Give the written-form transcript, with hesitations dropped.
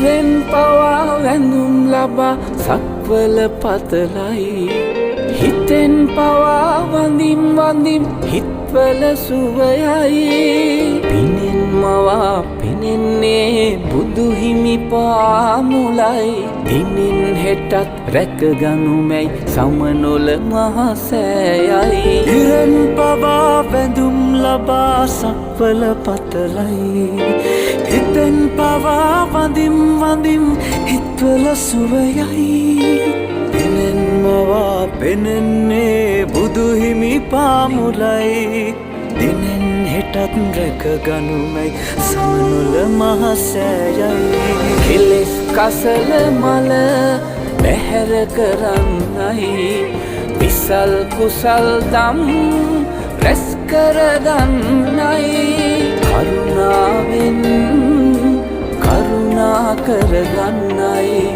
හිරෙන් පවා වැඳුම් ලබා සක්වල පතලයි හිතෙන් පවා වඳිම් වඳිම් හිත්වල සුවයයි පිනෙන් මවා පෙනෙන්නේ බුදුහිමි පාමුලයි දිනෙන් හෙටත් රැකගනුමැයි සමනොල මහසෑයයි හිරෙන් පවා වැඳුම් ලබා සක්වල පතලයි හිතෙන් පවා වඳිම් වඳිම් හිත්වල සුවයයි පිනෙන් මවා පෙනෙන්නේ බුදුහිමි පාමුලයි දිනෙන් හෙටත් රැකගනුමැයි සමනොල මහසෑයයි කෙලෙස් කසල මල බැහැර කරන්නයි විසල් කුසල් දම් රැස් කරගන්නයි කරුණාවෙන් කරුණා කරගන්නයි